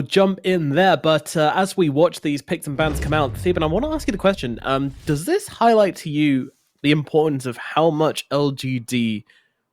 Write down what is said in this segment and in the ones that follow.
jump in there, but as we watch these picks and bans come out, Theban, I want to ask you the question. Does this highlight to you the importance of how much LGD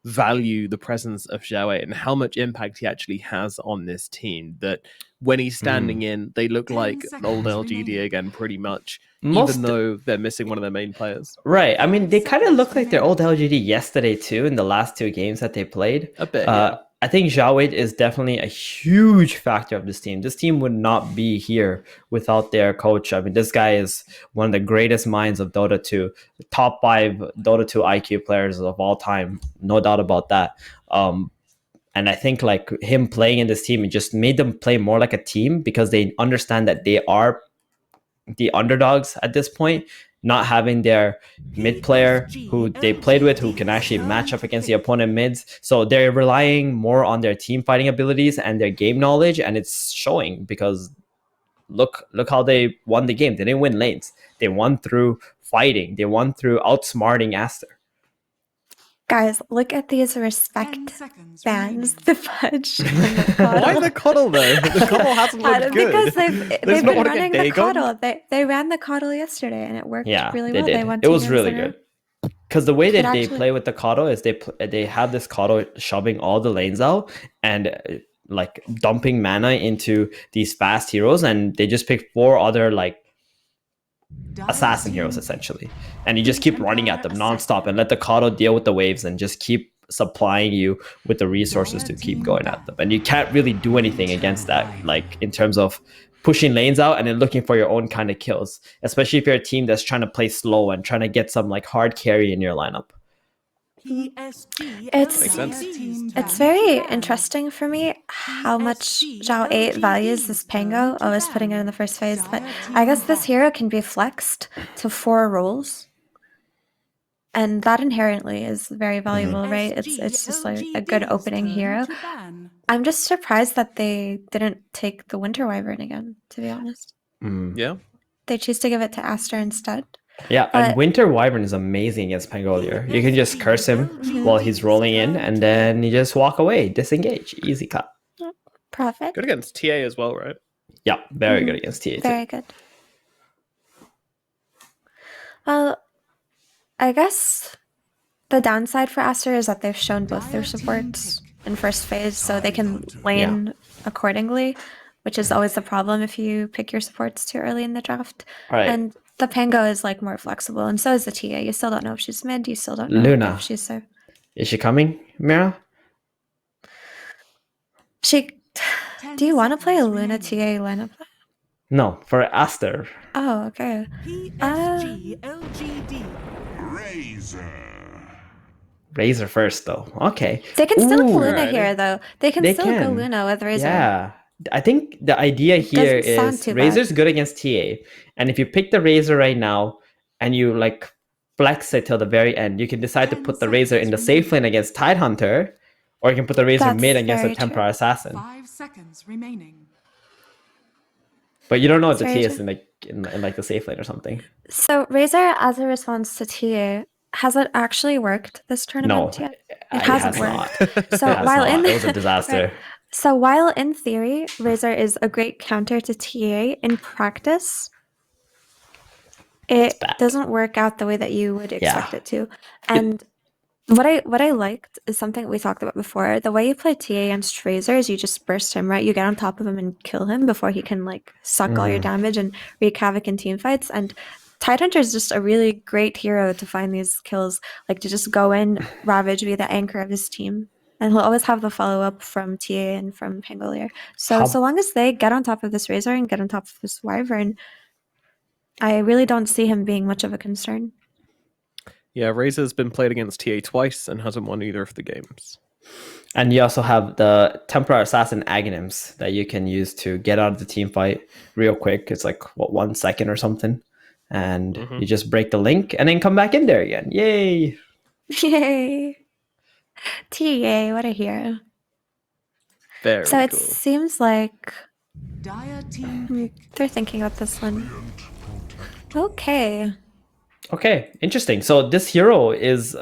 value the presence of Xiao and how much impact he actually has on this team? That when he's standing in, they look like old LGD again, pretty much, even though they're missing one of their main players. Right. I mean, they kind of look like their old LGD yesterday too in the last 2 games that they played. A bit, yeah. I think Xiao is definitely a huge factor of this team. This team would not be here without their coach. I mean, this guy is one of the greatest minds of Dota 2, top 5 Dota 2 IQ players of all time, no doubt about that. And I think like him playing in this team, it just made them play more like a team because they understand that they are the underdogs at this point, not having their mid player who they played with who can actually match up against the opponent mids. So they're relying more on their team fighting abilities and their game knowledge, and it's showing because look how they won the game. They didn't win lanes. They won through fighting. They won through outsmarting Aster. Guys, look at these respect bans. The fudge. Why the coddle though? The coddle hasn't looked good. Because they've been running the coddle. They ran the coddle yesterday and it worked really well. They won it was really good. Because the way that they play with the coddle is they have this coddle shoving all the lanes out and like dumping mana into these fast heroes, and they just pick 4 other like assassin heroes essentially, and you just keep running at them nonstop and let the coddle deal with the waves and just keep supplying you with the resources to keep going at them. And you can't really do anything against that, like in terms of pushing lanes out and then looking for your own kind of kills, especially if you're a team that's trying to play slow and trying to get some like hard carry in your lineup. It's very interesting for me how much Zhao 8 values this Pango, always putting it in the first phase, but I guess this hero can be flexed to 4 roles. And that inherently is very valuable, right? It's just like a good opening hero. I'm just surprised that they didn't take the Winter Wyvern again, to be honest. Yeah. They choose to give it to Aster instead. Yeah, and Winter Wyvern is amazing against Pangolier. You can just curse him while he's rolling in, and then you just walk away, disengage, easy cut. Profit. Good against TA as well, right? Yeah, very good against TA. Very good. Well, I guess the downside for Aster is that they've shown both their supports in first phase, so they can lane accordingly, which is always the problem if you pick your supports too early in the draft. Right. And the Pango is like more flexible, and so is the TA. You still don't know if she's mid. You still don't know if she's safe. Is she coming, Mira? Do you want to play a Luna TA lineup? No, for Aster. Oh, okay. PSG.LGD. Razor first, though. Okay. They can still go Luna here, though. They can go Luna with Razor. Yeah. I think the idea here is Razor's good against TA. And if you pick the Razor right now and you like flex it till the very end, you can decide to put the Razor in the safe lane against Tidehunter, or you can put the Razor mid against the Templar Assassin. 5 seconds remaining. But you don't know if the TA is in like the safe lane or something. So Razor, as a response to TA, has it actually worked this tournament yet? It hasn't worked. So it was a disaster. Right. So while in theory, Razor is a great counter to TA, in practice, it doesn't work out the way that you would expect it to. And what I liked is something we talked about before. The way you play TA against Razor is you just burst him, right? You get on top of him and kill him before he can like suck all your damage and wreak havoc in team fights. And Tidehunter is just a really great hero to find these kills, like to just go in, Ravage, be the anchor of his team. And he'll always have the follow-up from TA and from Pangolier. So long as they get on top of this Razor and get on top of this Wyvern, I really don't see him being much of a concern. Yeah, Razor's been played against TA twice and hasn't won either of the games. And you also have the Templar Assassin Aghanims that you can use to get out of the team fight real quick. It's like, 1 second or something. And you just break the link and then come back in there again. Yay! Yay! TA, what a hero. Very so it cool. Seems like they're thinking about this one. Okay, interesting. So this hero is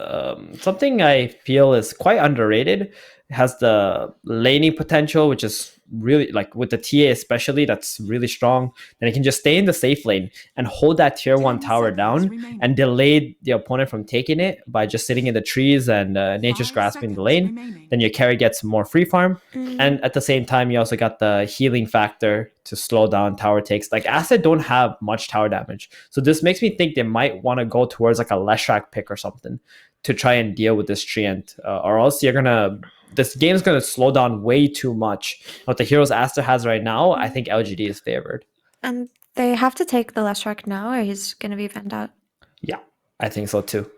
something I feel is quite underrated. It has the laning potential, which is really like with the TA especially, that's really strong. Then he can just stay in the safe lane and hold that tier 1 10 tower seconds down remaining. and delay the opponent from taking it by just sitting in the trees and nature's 5 grasping the seconds lane. remaining. Then your carry gets more free farm. And at the same time, you also got the healing factor to slow down tower takes. Like Aster don't have much tower damage. So this makes me think they might want to go towards like a Leshrac pick or something to try and deal with this Treant. Or else this game's gonna slow down way too much. What the heroes Aster has right now, I think LGD is favored. And they have to take the Leshrac now, or he's gonna be banned out. Yeah, I think so too.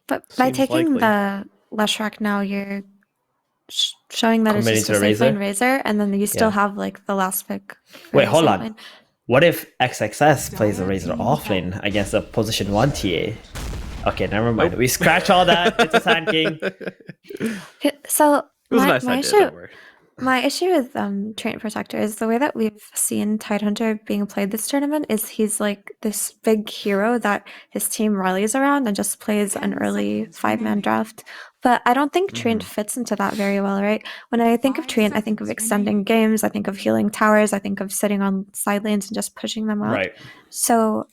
But by Seems taking likely. the Leshrac now, you're showing that Committing it's to just a the safe lane Razor? Razor, and then you still Yeah. have like the last pick. for Wait, the hold safe on. lane. What if XXS plays the Dire Razor team offlane back. against a position 1 TA? Okay, never mind. Nope. We scratch all that. It's a Sand King. So It was a my, nice my idea, issue don't worry. my issue with Treant Protector is the way that we've seen Tidehunter being played this tournament is he's like this big hero that his team rallies around and just plays 10 an early seconds 5-man remaining. draft. But I don't think Treant Mhm. fits into that very well, right? When I think of 5 Treant, I think of seconds extending remaining. games, I think of healing towers, I think of sitting on side lanes and just pushing them out. Right. So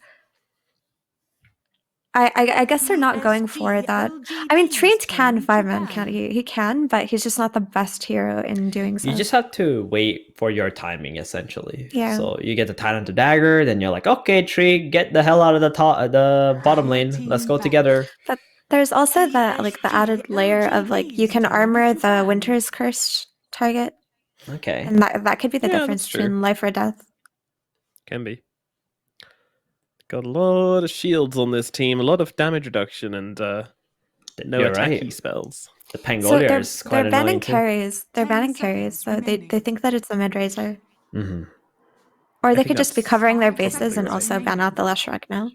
I guess they're not going for that. I mean, Treant can 5-man count. He can, but he's just not the best hero in doing so. You just have to wait for your timing, essentially. Yeah. So you get the Tidehunter dagger, then you're like, okay, Tree, get the hell out of the bottom lane. Let's go together. But there's also the added layer of like you can armor the Winter's Curse target, Okay. and that could be the Yeah, difference that's true. between life or death. Can be. Got a lot of shields on this team, a lot of damage reduction, and no You're attacky right. spells. The So Pangolier is quite they're banning annoying too. carries. They're 10 banning carries, so seconds they remaining. think that it's a mid razor, Mm-hmm. or they think could just be that's covering their probably bases and right. also ban out the Leshrac now.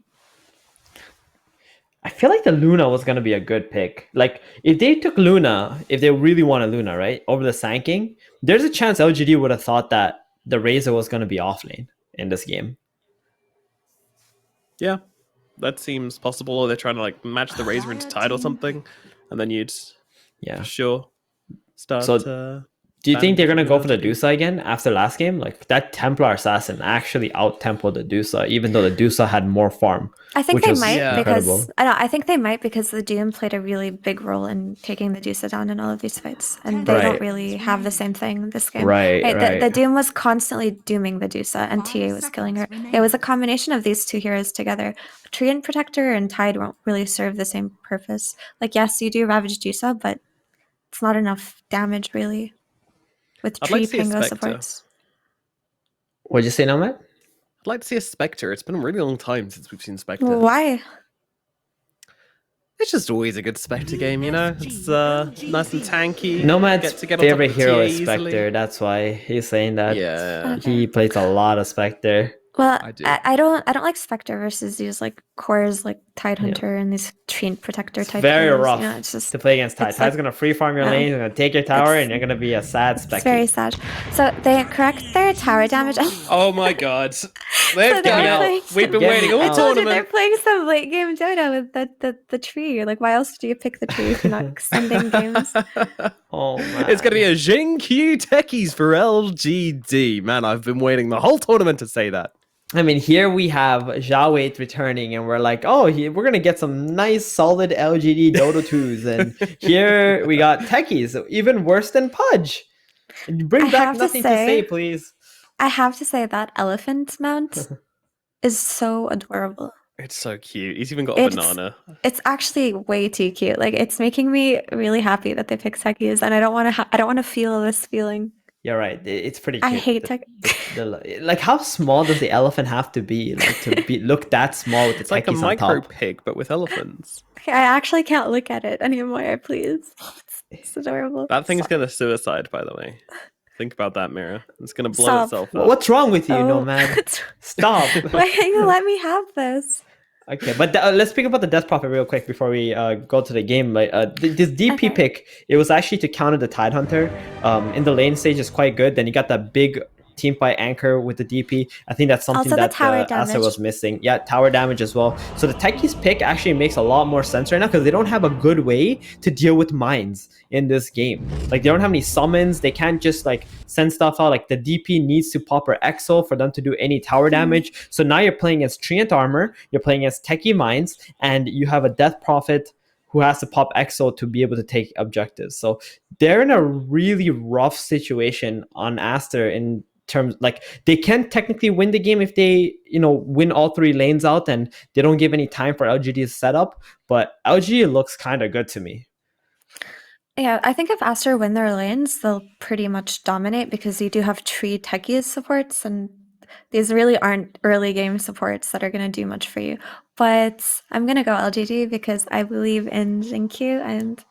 I feel like the Luna was gonna be a good pick. Like if they took Luna, if they really wanted Luna, right, over the Sand King, there's a chance LGD would have thought that the Razor was gonna be off lane in this game. Yeah, that seems possible. Or they're trying to like match the Razor into Tide or something, and then you'd Yeah. for sure start. So, Do you think they're gonna go for the Dusa again after last game? Like that Templar assassin actually out tempoed the Dusa, even though the Dusa had more farm. I think Which they was might incredible. because I think they might because the Doom played a really big role in taking the Dusa down in all of these fights, and they Right. don't really have the same thing this game. Right. The Doom was constantly dooming the Dusa, and 5 TA was killing her. seconds It was a remaining. combination of these two heroes together. Treant Protector and Tide won't really serve the same purpose. Like, yes, you do Ravage Dusa, but it's not enough damage really. With I'd like Tree to see a Pango Spectre. supports. What'd you say, Nomad? I'd like to see a Spectre. It's been a really long time since we've seen Spectre. Why? It's just always a good Spectre game, you know? It's nice and tanky. Nomad's Get to get on top favorite of the hero TA is easily. Spectre. That's why he's saying that. Yeah. He plays a lot of Spectre. Well, I do. I don't like Spectre versus these like cores like Tidehunter and these Treant Protector It's type very heroes. rough You know, it's just to play against Tide. it's Tide's like- gonna free farm your no. lane, gonna take your tower, It's- and you're gonna be a sad it's Spectre. very sad. So they correct their tower damage. Oh my god. They've they're done playing it. We've been Get waiting all out. I told you they're tournament. playing some late game Dota with the tree. Like, why else do you pick the tree if you're not extending games? Oh man. It's going to be a Jingqiu Techies for LGD. Man, I've been waiting the whole tournament to say that. I mean, here we have Zhao Wei returning, and we're like, oh, we're gonna get some nice, solid LGD Dota 2s. And here we got Techies, even worse than Pudge. Bring I back have to nothing to say- say, please. I have to say that elephant mount is so adorable. It's so cute. He's even got a It's- banana. It's actually way too cute. Like, it's making me really happy that they picked Techies, and I don't want to. I don't want to feel this feeling. You're right. It's pretty cute. I hate The- Tech. like, how small does the elephant have to be to look that small with the It's like a Techies on micro top? pig, but with elephants. I actually can't look at it anymore. Please, it's adorable. That thing's going to suicide, by the way. Think about that, Mira. It's going to blow Stop. itself up. What's wrong with you, Oh. Nomad? Stop. Why can't you let me have this? Okay, but let's speak about the Death Prophet real quick before we go to the game. Like this DP Okay. pick, it was actually to counter the Tidehunter. In the lane stage is quite good. Then you got that big team fight anchor with the DP. I think that's something Also the that tower Aster damage. was missing. Yeah, tower damage as well. So the Techies pick actually makes a lot more sense right now because they don't have a good way to deal with mines in this game. Like they don't have any summons. They can't just like send stuff out. Like the DP needs to pop her Exo for them to do any tower damage. So now you're playing against Treant armor, you're playing against Techie mines, and you have a Death Prophet who has to pop Exo to be able to take objectives. So they're in a really rough situation on Aster in terms, like they can technically win the game if they, win all 3 lanes out and they don't give any time for LGD's setup. But LGD looks kind of good to me. Yeah, I think if Aster win their lanes, they'll pretty much dominate because you do have 3 Techies supports, and these really aren't early game supports that are going to do much for you. But I'm going to go LGD because I believe in Jinkyu and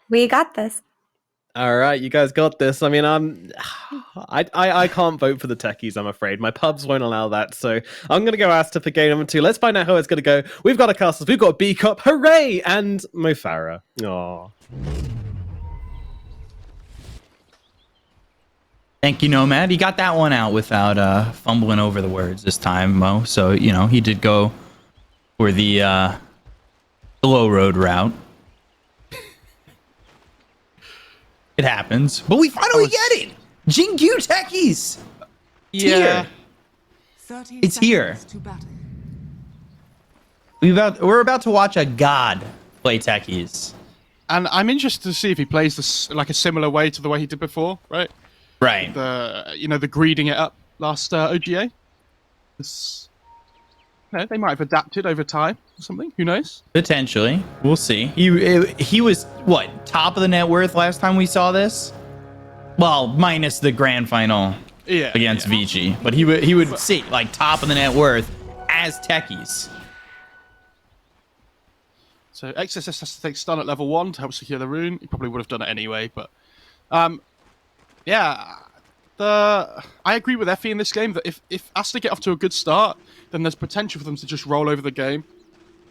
we got this. All right, you guys got this. I mean, I can't vote for the Techies, I'm afraid. My pubs won't allow that, so I'm going to go Aster for game number 2. Let's find out how it's going to go. We've got a Castles, we've got a B-Cup, hooray! And Mo Farah. Aww. Thank you, Nomad. He got that one out without fumbling over the words this time, Mo. So, he did go for the low road route. It happens. But we finally get it! Jinkyu Techies! It's here. 30 It's here. seconds to battle. We're about to watch a god play Techies. And I'm interested to see if he plays this like a similar way to the way he did before, right? Right. The greeding it up last OGA. They might have adapted over time or something. Who knows? Potentially. We'll see. He was, what, top of the net worth last time we saw this? Well, minus the grand final against Vici. But he would sit like top of the net worth as Techies. So XSS has to take stun at level 1 to help secure the rune. He probably would have done it anyway, but I agree with Effie in this game that if Aster get off to a good start, then there's potential for them to just roll over the game.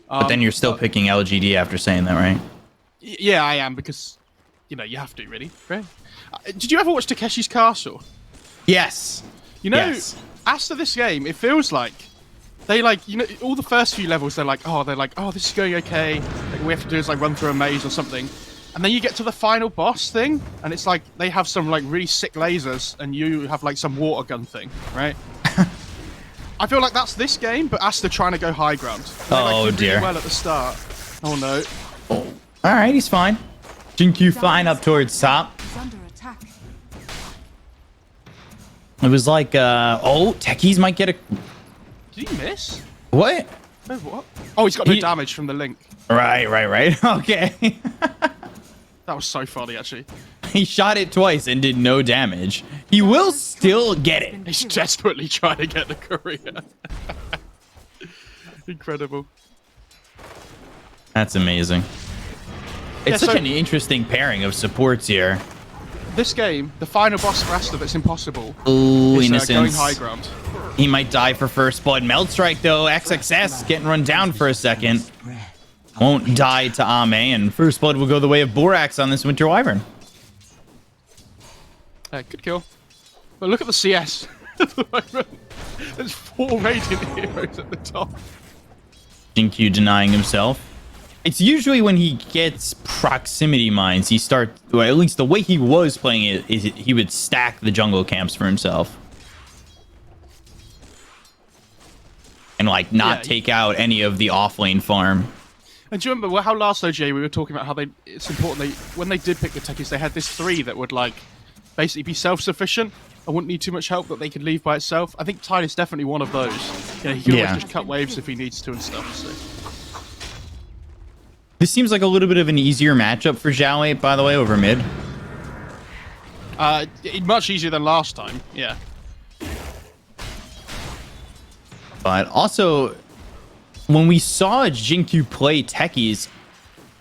But then you're still picking LGD after saying that, right? Yeah, I am, because you have to, really. Right? Did you ever watch Takeshi's Castle? Yes. Yes. Aster this game, it feels like they all the first few levels they're like, oh, this is going okay. Like, we have to do is like run through a maze or something. And then you get to the final boss thing, and it's like they have some like really sick lasers, and you have like some water gun thing, right? I feel like that's this game, but Aster trying to go high ground. They, did dear. really well at the start. Oh no. All right, he's fine. Jinkyu flying up towards top. Is under attack. It was like, Techies might get a... Did he miss? What? No, what? Oh, he's got no damage from the link. Right. Okay. That was so funny, actually. He shot it twice and did no damage. He will still get it. He's desperately trying to get the courier. Incredible. That's amazing. It's Yeah, such an interesting pairing of supports here. This game, the final boss for Aster that's impossible Ooh, is Innocence. going high ground. He might die for first blood. Meld Strike, though. XXS getting run down for a second. Won't die to Ame, and first blood will go the way of Borax on this Winter Wyvern. Good kill. But look at the CS. There's 4 Radiant heroes at the top. Jinkyu denying himself. It's usually when he gets proximity mines, he starts, or at least the way he was playing it, is he would stack the jungle camps for himself. And like not take out any of the offlane farm. And do you remember how last OGA we were talking about how it's important when they did pick the Techies, they had this 3 that would like basically be self-sufficient and wouldn't need too much help, that they could leave by itself. I think Tide is definitely one of those. He can always just cut waves if he needs to and stuff. So. This seems like a little bit of an easier matchup for Zhao, by the way, over mid. Much easier than last time, yeah. But also, when we saw Jinkyu play Techies,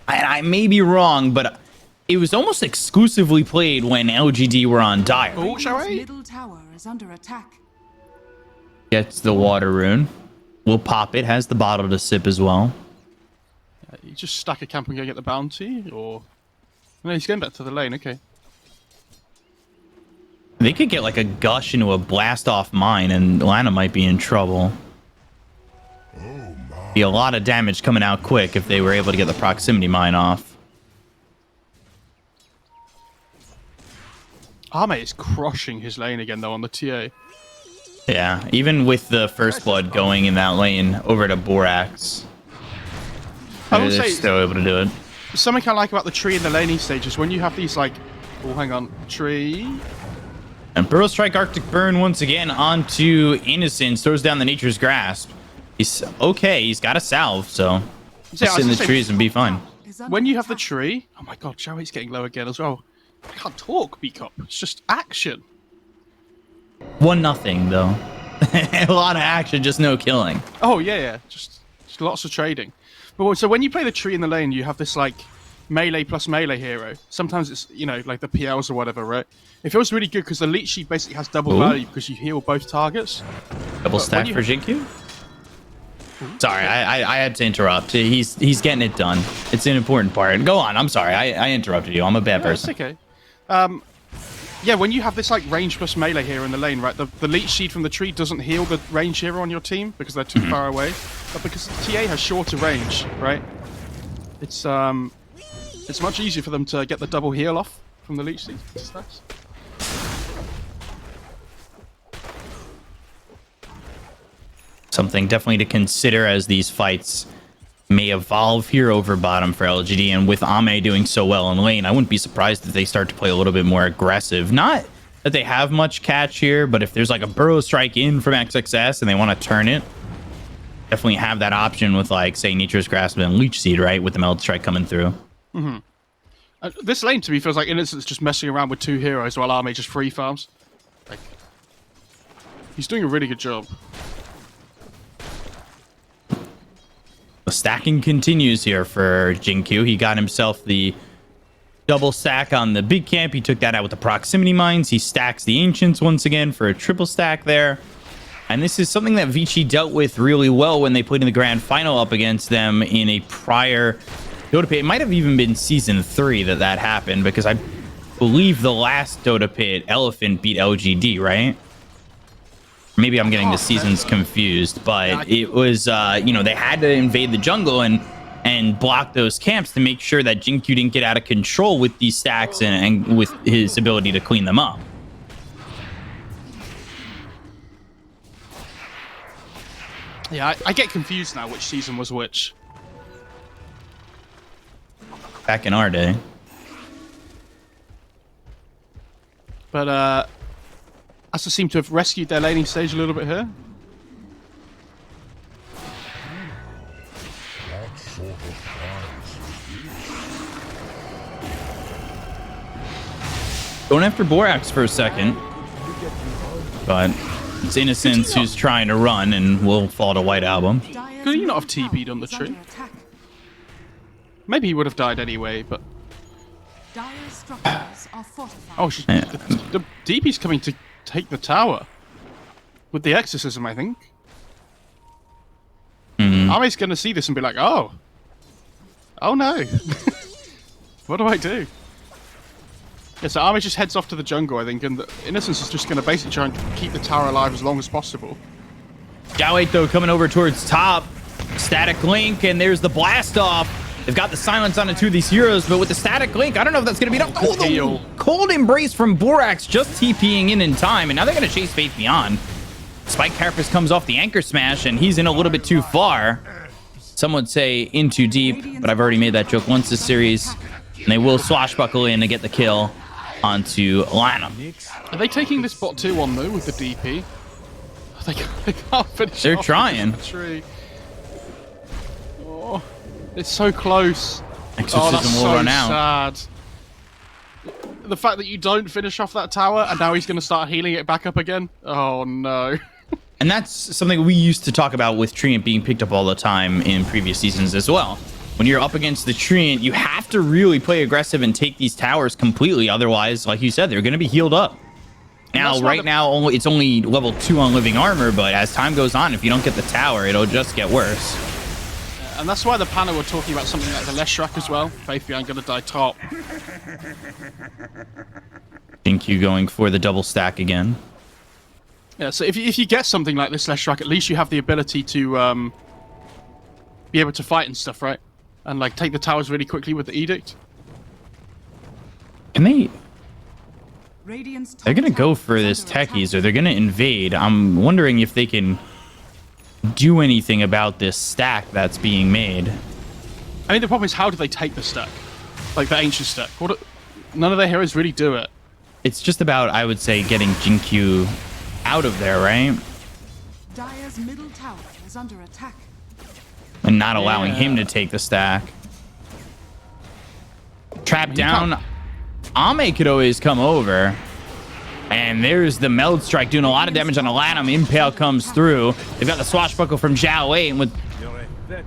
I may be wrong, but it was almost exclusively played when LGD were on Dire. Oh, shall we? Middle tower is under attack. Gets the water rune. We'll pop it. Has the bottle to sip as well. You just stack a camp and go get the bounty, or... No, he's going back to the lane, okay. They could get like a gush into a blast off mine, and Lana might be in trouble. Be a lot of damage coming out quick if they were able to get the proximity mine off. Arme is crushing his lane again though on the TA. Yeah, even with the first blood going in that lane over to Borax, I will they're say still able to do it. something I like about the tree in the laning stage is when you have these like, oh hang on, tree. And Burrow Strike Arctic Burn once again onto Innocence, throws down the Nature's Grasp. He's okay, he's got a salve, so just sit in the trees and be fine. When you have the tree, oh my god, Joey's getting low again as well. I can't talk, B-Cop. It's just action. 1-0 though. A lot of action, just no killing. Oh yeah, just lots of trading. But so when you play the tree in the lane, you have this like melee plus melee hero. Sometimes it's, you know, like the PLs or whatever, right? It feels really good because the leech sheet basically has double value because you heal both targets. Double stack for Jinku? Sorry, I had to interrupt. He's getting it done. It's an important part. Go on. I'm sorry. I interrupted you. I'm a bad person. It's okay. Yeah, when you have this like range plus melee hero in the lane, right? The leech seed from the tree doesn't heal the range hero on your team because they're too far away. But because TA has shorter range, right? It's much easier for them to get the double heal off from the leech seed. It's nice. Something definitely to consider as these fights may evolve here over bottom for LGD, and with Ame doing so well in lane, I wouldn't be surprised if they start to play a little bit more aggressive. Not that they have much catch here, but if there's like a Burrow Strike in from XXS and they want to turn it, definitely have that option with like, say, Nature's Grasp and Leech Seed, right? With the Meld Strike coming through. This lane to me feels like Innocence just messing around with two heroes while Ame just free farms. Like, he's doing a really good job. The stacking continues here for Jinku. He got himself the double stack on the big camp. He took that out with the proximity mines. He stacks the Ancients once again for a triple stack there. And this is something that Vici dealt with really well when they played in the grand final up against them in a prior Dota Pit. It might have even been season 3 that happened, because I believe the last Dota Pit, Elephant beat LGD, right? Maybe I'm getting the seasons confused, but it was, you know, they had to invade the jungle and block those camps to make sure that Jinku didn't get out of control with these stacks and with his ability to clean them up. Yeah, I get confused now which season was which. Back in our day. But, Aster seem to have rescued their laning stage a little bit here. Going after Borax for a second. But it's Innocence who's trying to run and will fall to White Album. Could he not have TP'd on the tree? Maybe he would have died anyway, but... Oh, the DP's coming to take the tower. With the exorcism, I think. Ame's going to see this and be like, oh. Oh no. What do I do? Yeah, so Ame just heads off to the jungle, I think, and the Innocence is just going to basically try and keep the tower alive as long as possible. Galway, though, coming over towards top. Static Link, and there's the blast off. They've got the silence on two of these heroes, but with the Static Link, I don't know if that's going to be enough. Oh, the cold embrace from Borax just TPing in time, and now they're going to chase Faith Beyond. Spike Carapace comes off the Anchor Smash, and he's in a little bit too far. Some would say in too deep, but I've already made that joke once this series. And they will swashbuckle in to get the kill onto Lana. Are they taking this bot 2 on, though, with the DP? They can't finish. They're trying. The tree. Oh, it's so close. Exorcism will run out. Sad. The fact that you don't finish off that tower and now he's going to start healing it back up again. Oh no. And that's something we used to talk about with Treant being picked up all the time in previous seasons as well. When you're up against the Treant, you have to really play aggressive and take these towers completely. Otherwise, like you said, they're going to be healed up. Now, right now, it's only level 2 on living armor, but as time goes on, if you don't get the tower, it'll just get worse. And that's why the panel were talking about something like the Leshrac as well. Faith Beyond going to die top. Jinku going for the double stack again. Yeah, so if you get something like this Leshrac, at least you have the ability to be able to fight and stuff, right? And like take the towers really quickly with the edict. Can they? Radiant's top They're gonna tower go for is this under attack. Techies, or they're gonna invade. I'm wondering if they can do anything about this stack that's being made. I mean, the problem is, how do they take the stack? Like the ancient stack. None of their heroes really do it. It's just about, I would say, getting Jinku out of there, right? Dire's middle tower is under attack. And not allowing him to take the stack. Trap down. Ame could always come over. And there's the Meld Strike doing a lot of damage on Aladdin. Impale comes through. They've got the Swashbuckle from Zhao Wei, and with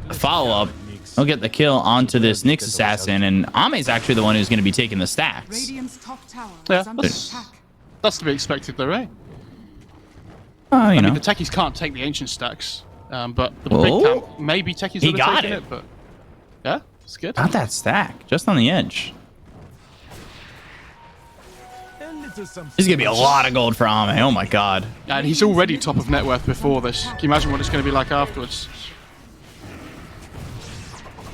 a follow-up, he'll get the kill onto this Nyx Assassin, and Ame's actually the one who's going to be taking the stacks. Radiant's top tower Yeah, is under attack. that's to be expected, though, right? You I know. mean, the Techies can't take the ancient stacks, but the big Oh. camp, maybe Techies He would have got taken it. it, but yeah, it's good. Got that stack, just on the edge. This is going to be a lot of gold for Ame. Oh my god. And he's already top of net worth before this. Can you imagine what it's going to be like afterwards?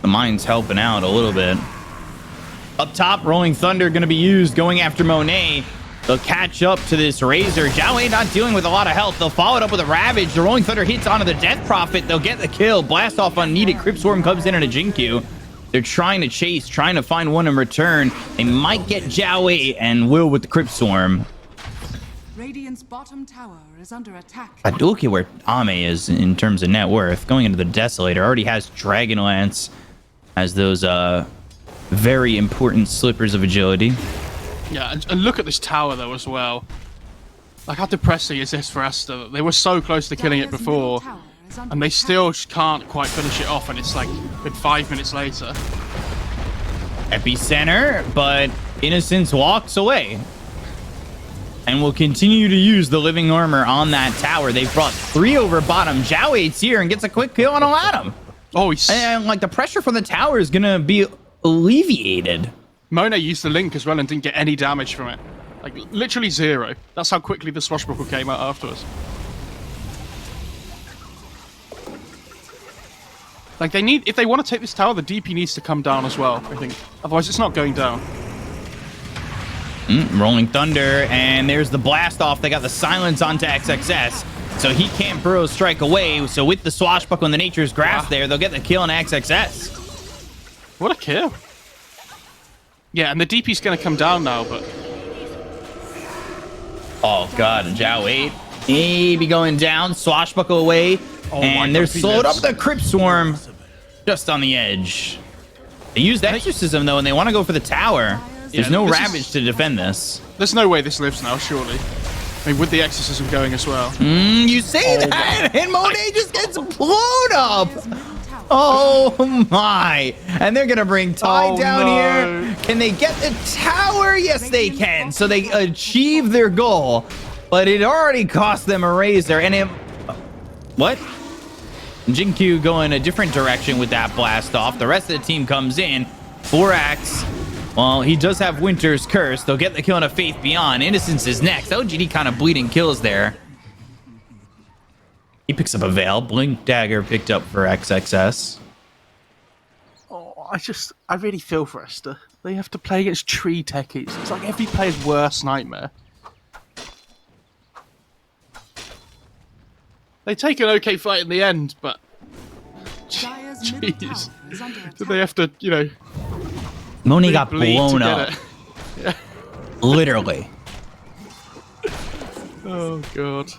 The mine's helping out a little bit. Up top, Rolling Thunder going to be used, going after Monet. They'll catch up to this Razor. Zhao Wei not dealing with a lot of health. They'll follow it up with a Ravage. The Rolling Thunder hits onto the Death Prophet. They'll get the kill. Blast off unneeded. Crypt Swarm comes in on a Jinku. They're trying to chase, trying to find one in return. They might get Zhao Wei and will with the Crypt Swarm. Radiant's bottom tower is under attack. But look at where Ame is in terms of net worth. Going into the Desolator. Already has Dragonlance. Has those very important slippers of agility. Yeah, and look at this tower, though, as well. Like, how depressing is this for Aster? They were so close to killing it Dire's before, middle tower is under and they attack. still can't quite finish it off, and it's like been 5 minutes later. Epicenter, but Innocence walks away. And will continue to use the living armor on that tower. They've brought 3 over bottom. Zhao Wei's here and gets a quick kill on Aladdin. Oh, he's... And like the pressure from the tower is gonna be alleviated. Monet used the link as well and didn't get any damage from it. Like, literally 0. That's how quickly the Swashbuckle came out afterwards. Like, they need... If they want to take this tower, the DP needs to come down as well, I think. Otherwise, it's not going down. Rolling Thunder, and there's the blast off. They got the silence onto XXS, so he can't Burrow Strike away. So with the Swashbuckle and the Nature's Grasp there, they'll get the kill on XXS. What a kill. Yeah, and the DP's going to come down now, but... Oh god, Zhao 8 maybe going down. Swashbuckle away, and they're slowed up the Crypt Swarm just on the edge. They used Exorcism though, and they want to go for the tower. There's no Ravage to defend this. There's no way this lives now, surely. I mean, with the Exorcism going as well. You say that, and Monet just gets blown up. Oh my! And they're gonna bring Ty down here. Can they get the tower? Yes, they can. So they achieve their goal, but it already cost them a Razor. And it, what? Jinku going a different direction with that blast off. The rest of the team comes in. Borax. Well, he does have Winter's Curse. They'll get the kill on a Faith Beyond. Innocence is next. OGD kind of bleeding kills there. He picks up a Veil. Blink Dagger picked up for XXS. Oh, I really feel for Aster. They have to play against tree techies. It's like every player's worst nightmare. They take an okay fight in the end, but... Dire's middle tower Jeez. is under attack. Did they have to, you know... Moni got bleed to blown get up. it? Literally. Oh, God.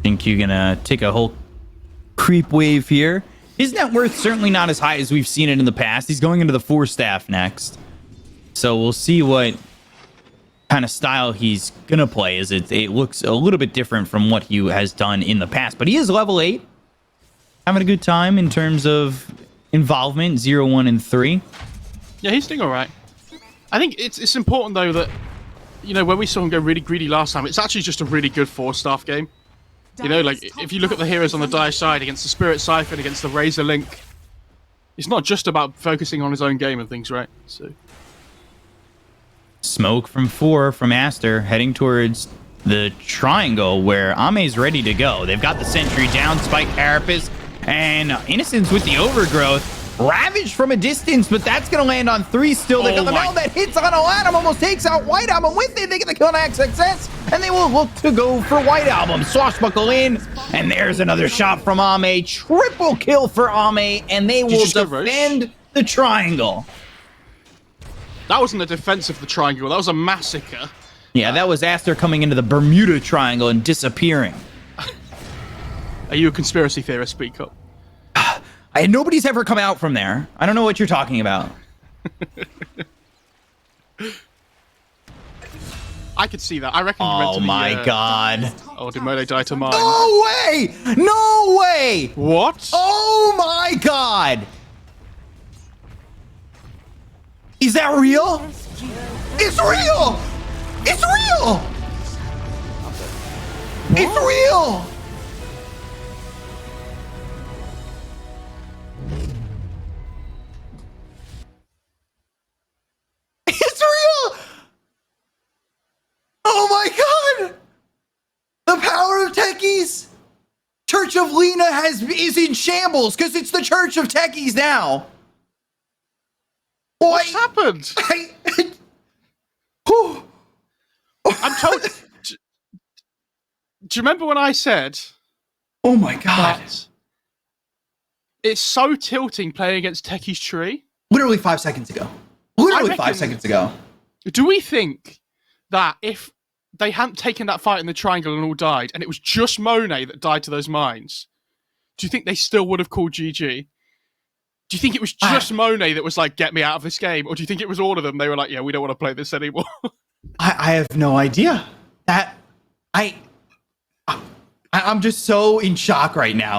Think you're gonna take a whole creep wave here. His net worth certainly not as high as we've seen it in the past. He's going into the 4 staff next. So we'll see what kind of style he's gonna play. As it looks a little bit different from what he has done in the past. But he is level 8. Having a good time in terms of involvement. 0, 1, and 3. Yeah, he's doing all right. I think it's important, though, that, you know, when we saw him go really greedy last time, it's actually just a really good 4-staff game. You know, like, if you look at the heroes on the Dire side against the Spirit Siphon, against the Razor Link, it's not just about focusing on his own game and things, right? So Smoke from 4 from Aster heading towards the triangle where Ame's ready to go. They've got the sentry down, Spike Carapace, and Innocence with the overgrowth. Ravaged from a distance, but that's going to land on 3 still. They got the Mel that hits on Aladdin, almost takes out White Album with it. They get the kill on XXS, and they will look to go for White Album. Swashbuckle in, and there's another shot from Ame. Triple kill for Ame, and they will defend the triangle. That wasn't a defense of the triangle. That was a massacre. Yeah, that was Aster coming into the Bermuda Triangle and disappearing. Are you a conspiracy theorist? Speak up. Nobody's ever come out from there. I don't know what you're talking about. I could see that. I reckon. Oh my god. Oh, did Mode die to mine? No way! No way! What? Oh my god! Is that real? It's real! It's real! It's real! It's real! Oh my god! The power of Techies! Church of Lena is in shambles because it's the Church of Techies now. What's happened? I'm told. Do you remember when I said? Oh my god! It's so tilting playing against Techies Tree. Literally 5 seconds ago. Literally 5 seconds ago. Do we think that if they hadn't taken that fight in the triangle and all died, and it was just Monet that died to those mines, do you think they still would have called GG? Do you think it was just Monet that was like, get me out of this game? Or do you think it was all of them? They were like, yeah, we don't want to play this anymore. I have no idea. I'm just so in shock right now.